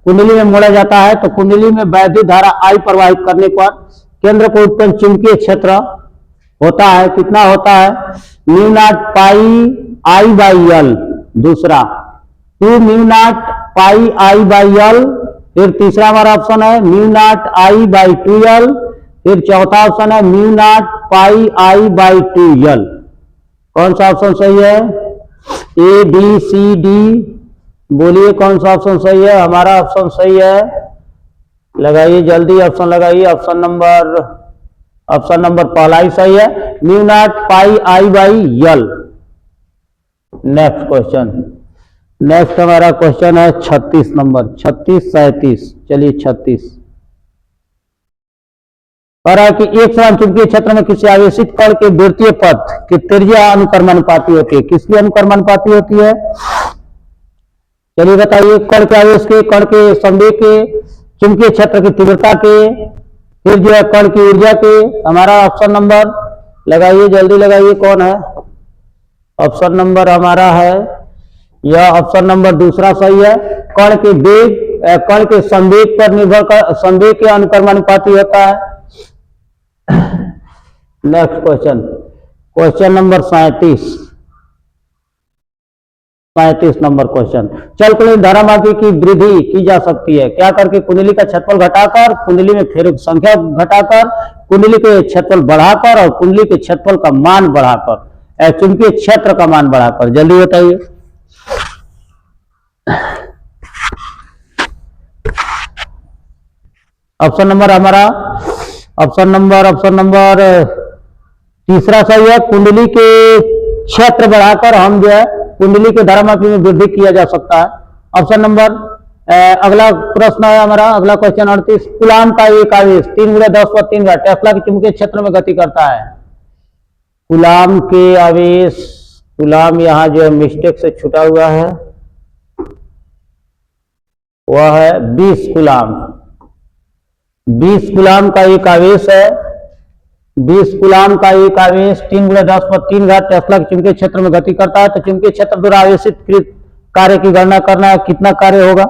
[SPEAKER 1] कुंडली में मोड़ा जाता है, तो कुंडली में वैद्युत धारा I प्रवाहित करने पर केंद्र को उत्पन्न चुंबकीय क्षेत्र होता है, कितना होता है? Mu not pi I by L. दूसरा 2 mu naught pi I by L. फिर तीसरा हमारा ऑप्शन है mu not I by 2L। फिर चौथा ऑप्शन है mu not pi I by 2L। कौन सा ऑप्शन सही है? A B C D बोलिए कौन सा ऑप्शन सही है? हमारा ऑप्शन सही है, लगाइए जल्दी ऑप्शन लगाइए। ऑप्शन नंबर पहला ही सही है, mu not pi I by L. Next question, next हमारा क्वेश्चन है 36 नंबर, 36 37। चलिए 36 कह रहा है कि एक समान चुंबकीय क्षेत्र में किसी आवेशित कण के वृत्तीय पथ की त्रिज्या अनुक्रमानुपाती होती है। किसकी अनुक्रमानुपाती होती है? चलिए बताइए। कण के आवेश के, कण के संवेग के, चुंबकीय क्षेत्र की तीव्रता के, फिर जो है कण की ऊर्जा के। हमारा ऑप्शन नंबर लगाइए जल्दी लगाइए, कौन है? ऑप्शन नंबर हमारा है यह ऑप्शन नंबर दूसरा सही है। कण के वेग, कण के संवेग पर निर्भर कर संवेग के अनुक्रमानुपाती होता है। Next question, question number 37 number question. चल कुंडली धारामापी की वृद्धि की जा सकती है क्या करके? कुंडली का क्षेत्रफल घटाकर, कुंडली में फेरों की संख्या घटाकर, कुंडली के क्षेत्रफल बढ़ाकर, और कुंडली के क्षेत्रफल का मान बढ़ाकर, चुंबकीय क्षेत्र का मान बढ़ाकर। जल्दी बताइए। ऑप्शन नंबर हमारा ऑप्शन नंबर तीसरा सही है। कुंडली के क्षेत्र बढ़ाकर हम जो है कुंडली के धारामापी में वृद्धि किया जा सकता है। ऑप्शन नंबर अगला प्रश्न है हमारा, अगला क्वेश्चन 38। कूलाम का एक आवेश 3 × 10⁻³ टेस्ला के चुंबकीय क्षेत्र में गति करता है। कूलाम के आवेश, कूलाम यहाँ जो है मिस्टेक से छुटा हुआ है, वह है 20 कूलाम। 20 कूलाम का एक आवेश है, 20 कूलाम का एक आवेश 3 × 10⁻³ टेस्ला के चुंबकीय क्षेत्र में गति करता है। तो चुंबकीय क्षेत्र द्वारा आवेशित कार्य की गणना करना है, कितना कार्य होगा?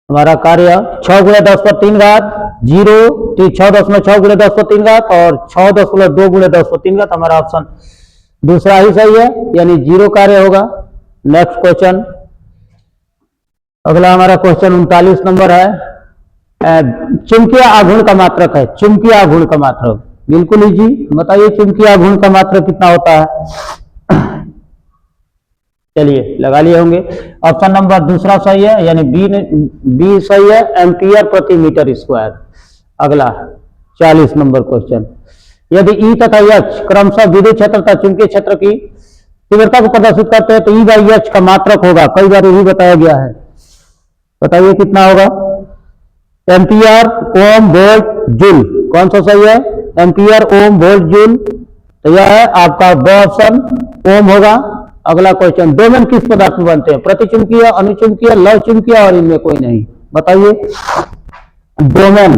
[SPEAKER 1] हमारा कार्य 6 गुणे 10 पर 3 घात 0, 6.6 गुणे 10 पर 3 घात और 6.2 गुणे 10 पर 3 घात। हमारा ऑप्शन दूसरा ही सही है, यानी 0 कार्य होगा। नेक्स्ट क्वेश्चन, अगला हमारा क्वेश्चन 39 नंबर है। चुंबकीय आघूर्ण का मात्रक है, चुंबकीय आघूर्ण का मात्रक, बिल्कुल ही जी। बताइए चुंबकीय आघूर्ण का मात्रक कितना होता है। चलिए लगा लिए होंगे। ऑप्शन नंबर दूसरा सही है, यानी बी सही है, एम्पियर प्रति मीटर स्क्वायर। अगला 40 नंबर क्वेश्चन, यदि ई तथा एच क्रमशः विद्युत क्षेत्र तथा चुंबकीय क्षेत्र की तीव्रता को प्रदर्शित करते हैं तो ई बाई एच का मात्रक होगा, कई बार यही बताया गया है। बताइए कितना होगा। एम्पियर ओम वोल्ट जूल, कौन सा सही है, एम्पियर ओम वोल्ट जूल, तो यह है आपका ब ऑप्शन, ओम होगा। अगला क्वेश्चन, डोमेन किस पदार्थ में बनते हैं, प्रतिचुंबकीय, अनुचुंबकीय, लव चुंबकीय और इनमें कोई नहीं। बताइए डोमेन,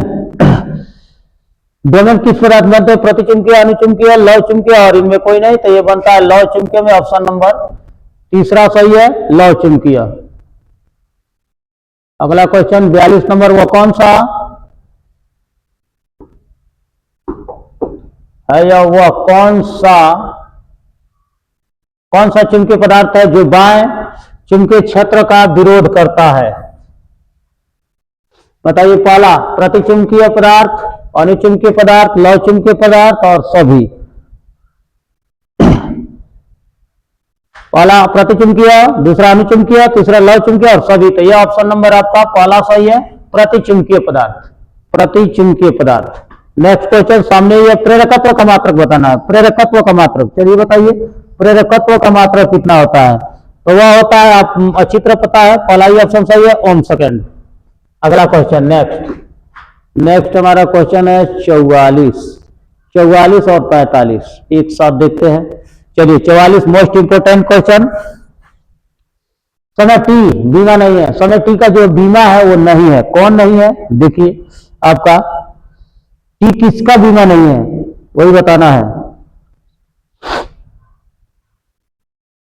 [SPEAKER 1] डोमेन किस पदार्थ में बनते हैं, प्रतिचुंबकीय, अनुचुंबकीय, लव चुंबकीय और इनमें कोई नहीं, तो ये बनता है लव चुंबकीय में। ऑप्शन नंबर तीसरा सही है, लव चुंबकीय। अगला क्वेश्चन 42 नंबर, वो कौन सा है या वह कौन सा चुंबकीय पदार्थ है जो बाएं चुंबकीय क्षेत्र का विरोध करता है। बताइए, पहला प्रतिचुंबकीय पदार्थ, अनुचुंबकीय पदार्थ, लव चुंबकीय पदार्थ और सभी। पहला प्रतिचुंबकीय, दूसरा अनुचुंबकीय, तीसरा लव चुंबकीय और सभी। तो यह ऑप्शन नंबर आपका पहला सही है, प्रतिचुंबकीय पदार्थ, प्रतिचुंबकीय पदार्थ। नेक्स्ट क्वेश्चन, सामने ये प्रेरकत्व का मात्रक बताना है, प्रेरकत्व का मात्रक। चलिए बताइए प्रेरकत्व का मात्रक कितना होता है, तो वह होता है, आप अच्छी तरह पता है, पहला ही ऑप्शन सही है, ओम सेकेंड। अगला क्वेश्चन नेक्स्ट हमारा क्वेश्चन है 44 और 45 एक साथ देखते हैं। चलिए 44 मोस्ट इंपोर्टेंट क्वेश्चन। समय टी बीमा नहीं है, समय टी का जो बीमा है वो नहीं है, कौन नहीं है, देखिए आपका टी किसका बीमा नहीं है वही बताना है।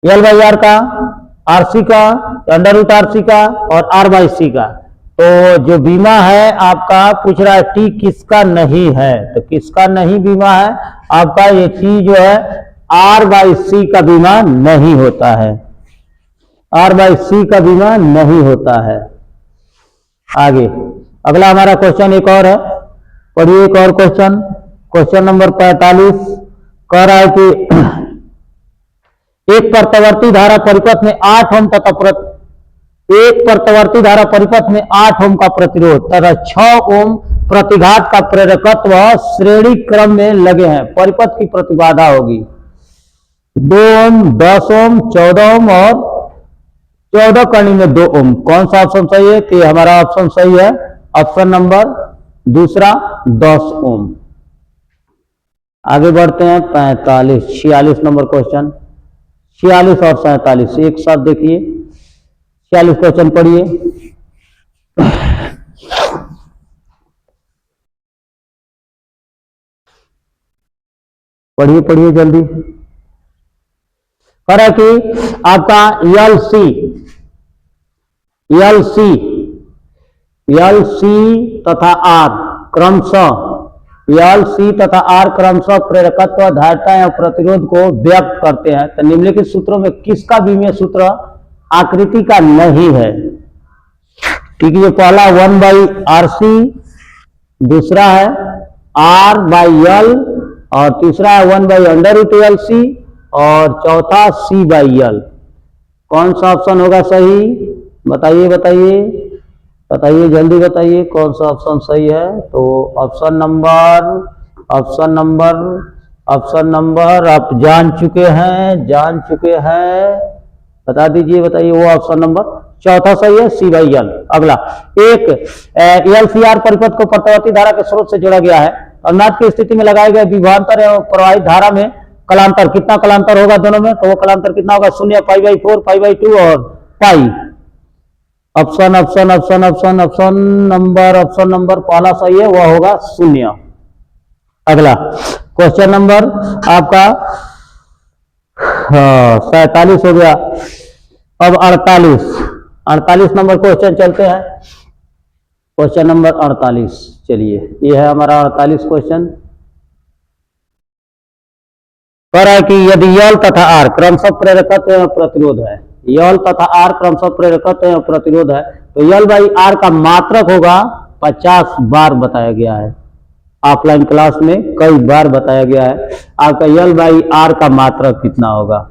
[SPEAKER 1] एल बाई आर का, आरसी का, अंडर रूट आरसी का और आर बाई सी का। तो जो बीमा है आपका पूछ रहा है टी किसका नहीं है, तो किसका नहीं बीमा है आपका, ये टी जो है आर बाई सी का बीमा नहीं होता है, आर बाई सी का बीमा नहीं होता है। आगे अगला हमारा क्वेश्चन एक और है, पढ़िए एक और क्वेश्चन नंबर 45 कह रहा है कि एक प्रत्यावर्ती धारा परिपथ में 8 ओम तथा एक प्रत्यावर्ती धारा परिपथ में 8 ओम का प्रतिरोध तथा 6 ओम प्रतिघात का प्रेरकत्व श्रेणी क्रम में लगे हैं। परिपथ की प्रतिबाधा होगी 2 ओम, 10 ओम, 14 ओम और 14 कड़ी में 2 ओम। कौन सा ऑप्शन सही है, कि हमारा ऑप्शन सही है, ऑप्शन नंबर दूसरा 10 ओम। आगे बढ़ते हैं 46 नंबर क्वेश्चन, 46 और 47 एक साथ देखिए। 46 क्वेश्चन पढ़िए। पढ़िए जल्दी। कह रहा है कि आपका एल सी तथा आर क्रमशः प्रेरकत्व, धारिता या प्रतिरोध को व्यक्त करते हैं। तो निम्नलिखित सूत्रों में किसका विमीय सूत्र आकृति का नहीं है। ठीक है, पहला 1 बाई आर सी, दूसरा है आर बाई एल और तीसरा है 1 by under root L C और चौथा सी बाई एल। कौन सा ऑप्शन होगा सही, बताइए जल्दी बताइए कौन सा ऑप्शन सही है। तो ऑप्शन नंबर आप जान चुके हैं, बता दीजिए, बताइए वो ऑप्शन नंबर चौथा सही है, सी बाई एल। अगला एक एल सी आर परिपथ को प्रत्यावर्ती धारा के स्रोत से जोड़ा गया है। अज्ञात की स्थिति में लगाए गए विभवांतर एवं प्रवाहित धारा में कलांतर, कितना कलांतर होगा दोनों में, तो वो कलांतर कितना होगा, 0, π/4, π/2 और पाई। ऑप्शन नंबर पहला सही है, वह होगा 0। अगला क्वेश्चन नंबर आपका 47 हो गया। अब 48 नंबर क्वेश्चन चलते हैं। Question number 48। चलिए, ये है हमारा 48 क्वेश्चन। कह रहा है कि यदि यल तथा आर क्रमशः प्रेरकत्व एवं प्रतिरोध है, यल तथा आर क्रमशः प्रेरकत्व एवं प्रतिरोध है, तो यल बाई आर का मात्रक होगा 50 बार बताया गया है। ऑफलाइन क्लास में कई बार बताया गया है। आपका यल बाई आर का मात्रक कितना होगा,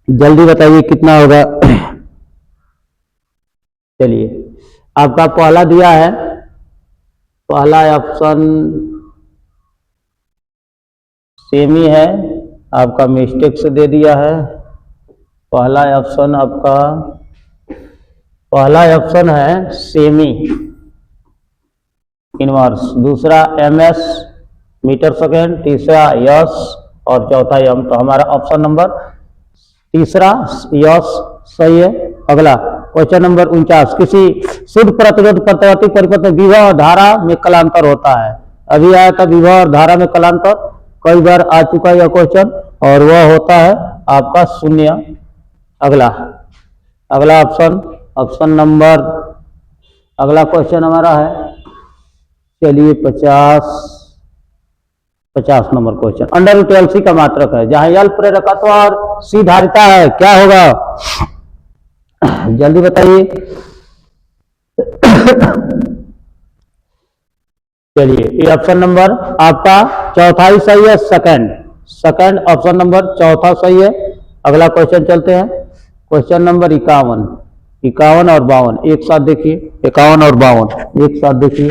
[SPEAKER 1] जल्दी बताइए कितना होगा। चलिए, आपका पहला दिया है, पहला ऑप्शन सेम ही है, आपका मिस्टेक से दे दिया है। पहला ऑप्शन आपका, पहला ऑप्शन है सेमी इनवर्स, दूसरा एमएस मीटर सेकेंड, तीसरा यस और चौथा एम। तो हमारा ऑप्शन नंबर तीसरा यस सही है। अगला क्वेश्चन नंबर 49, किसी शुद्ध प्रतिरोध प्रतिवर्ती परिपथ में विभव और धारा में कलांतर होता है। अभी आया था विभव और धारा में कलांतर, कई बार आ चुका यह क्वेश्चन, और वह होता है आपका शून्य। अगला ऑप्शन, ऑप्शन नंबर, अगला क्वेश्चन हमारा है, चलिए 50 number question. Under root LC का मात्रक है, जहां यल प्रेरकत्व और सी धारिता है, क्या होगा, जल्दी बताइए। चलिए, ये ऑप्शन नंबर आपका चौथा ही सही है, सेकंड ऑप्शन नंबर चौथा सही है। अगला क्वेश्चन चलते हैं, क्वेश्चन नंबर 51 और 52 एक साथ देखिए, 51 और 52 एक साथ देखिए।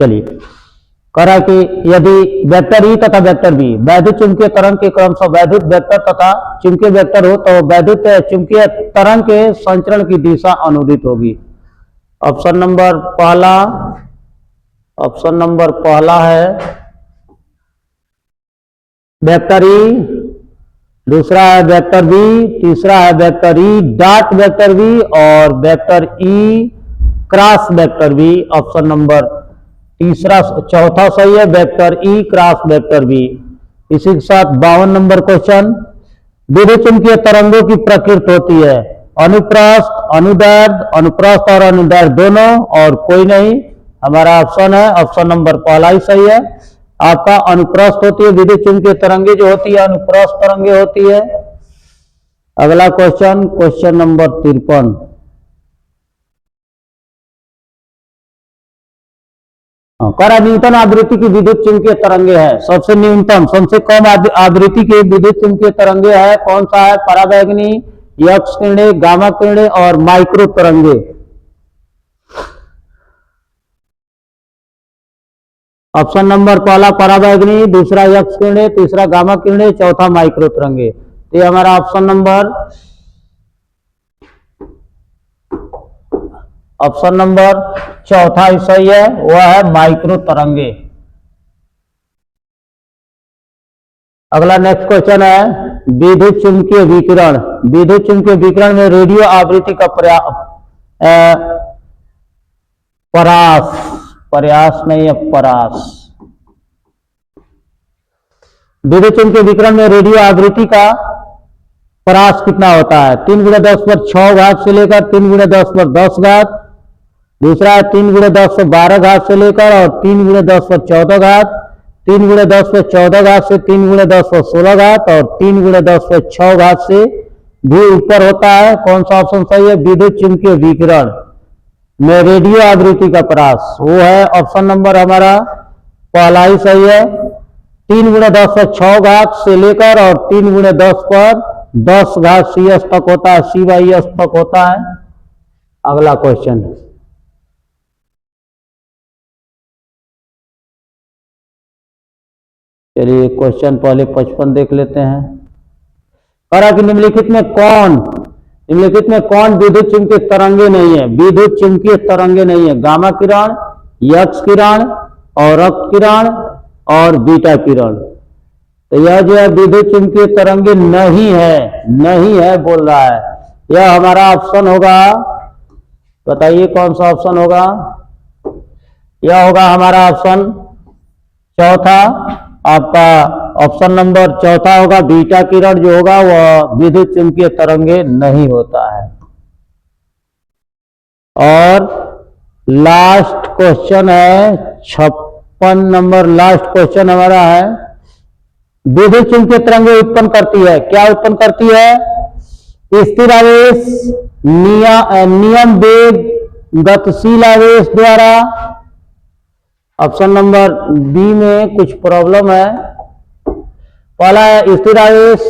[SPEAKER 1] चलिए, कह रहा है कि यदि वेक्टर ई तथा वेक्टर बी वैद्युत चुंबकीय तरंग के क्रमशः वैद्युत वेक्टर तथा चुंबकीय वेक्टर हो, तो वैद्युत चुंबकीय तरंग के संचरण की दिशा अनुदित होगी। ऑप्शन नंबर पहला है वेक्टर ई, दूसरा है वेक्टर बी, तीसरा है vector E dot vector B और vector E cross vector B. Option number चौथा सही है, vector E cross vector B. इसी के साथ 52 नंबर क्वेश्चन, विद्युत चुंबकीय तरंगों की प्रकृति होती है अनुप्रस्थ, अनुदैर्ध्य, अनुप्रस्थ और अनुदैर्ध्य दोनों और कोई नहीं। हमारा ऑप्शन है, ऑप्शन नंबर पहला ही सही है। आपका अनुप्रस्थ होती है, विद्युत चुंबकीय तरंगे जो होती है अनुप्रस्थ तरंगे होती है। अगला क्वेश्चन, क्वेश्चन नंबर 53। करा न्यूटन आवृत्ति की विद्युत चुंबकीय तरंगे है, सबसे न्यूनतम सबसे कम आवृत्ति की विद्युत चुंबकीय तरंगे है, कौन सा है, पराबैंगनी, एक्स किरणें, गामा किरणें और माइक्रो तरंगे। ऑप्शन नंबर पहला पराबैंगनी, दूसरा एक्स किरणें, तीसरा गामा किरणें, चौथा माइक्रो तरंगे। ये हमारा ऑप्शन नंबर चौथा ही सही है, वह है माइक्रो तरंगे। अगला नेक्स्ट क्वेश्चन है विद्युत चुंबकीय विकिरण। विद्युत चुंबकीय विकिरण में रेडियो आवृत्ति का प्रयास नहीं है, परास। विद्युत चुंबकीय विकिरण में रेडियो आवृत्ति का परास कितना होता है, 3 × 10⁶ से लेकर 3 × 10⁻⁻, दूसरा है 3 × 10⁻12 से लेकर और 3 × 10⁻14, 3 × 10⁻14 से 3 × 10⁻16 और 3 × 10⁻6 से भी ऊपर होता है। कौन सा ऑप्शन सही है, विद्युत चुंबकीय विकिरण में रेडियो आवृत्ति का परास, वो है ऑप्शन नंबर हमारा पहला ही सही है। 3 × 10⁻6 से लेकर और 3 × 10⁻10 CS तक होता है, CYS तक होता है। अगला क्वेश्चन, चलिए क्वेश्चन पहले 55 देख लेते हैं। कहा कि निम्नलिखित में कौन विद्युत चुंबकीय तरंगे नहीं है, विद्युत चुंबकीय तरंगे नहीं है, गामा किरण, एक्स किरण और रक्त किरण और बीटा किरण। तो यह जो है विद्युत चुंबकीय तरंगे नहीं है बोल रहा है। यह हमारा ऑप्शन होगा, बताइए कौन सा ऑप्शन होगा, यह होगा हमारा ऑप्शन चौथा, आपका ऑप्शन नंबर चौथा होगा बीटा किरण जो होगा वह विद्युत चुंबकीय तरंगे नहीं होता है। और लास्ट क्वेश्चन है 56 नंबर, लास्ट क्वेश्चन हमारा है विद्युत चुंबकीय तरंगे उत्पन्न करती है, क्या उत्पन्न करती है? स्थिर आवेश, नियम वेग, गतिशील आवेश द्वारा। ऑप्शन नंबर बी में कुछ प्रॉब्लम है। पहला है स्थिर आवेश,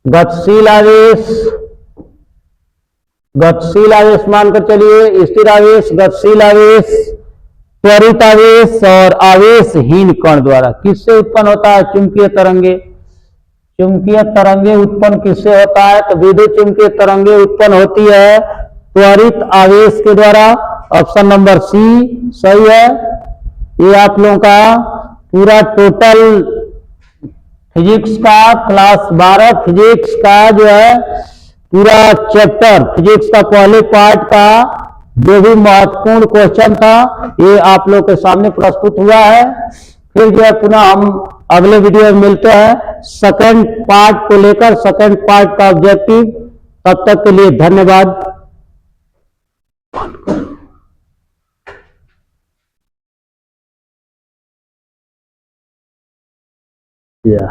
[SPEAKER 1] गतिशील आवेश, गतिशील आवेश मानकर चलिए, स्थिर आवेश, गतिशील आवेश, त्वरित आवेश और आवेशहीन कण द्वारा। किससे उत्पन्न होता है चुंबकीय तरंगे? चुंबकीय तरंगे उत्पन्न किससे होता है? तो विद्युत चुंबकीय तरंगे उत्पन्न होती है त्वरित आवेश के द्वारा। ऑप्शन नंबर सी सही है। ये आप लोगों का पूरा टोटल फिजिक्स का क्लास 12 फिजिक्स का जो है पूरा चैप्टर फिजिक्स का पहले पार्ट का जो भी महत्वपूर्ण क्वेश्चन था ये आप लोग के सामने प्रस्तुत हुआ है। फिर जो है पुनः हम अगले वीडियो में मिलते हैं सेकंड पार्ट को लेकर, सेकंड पार्ट का ऑब्जेक्टिव। तब तक के लिए धन्यवाद। Yeah.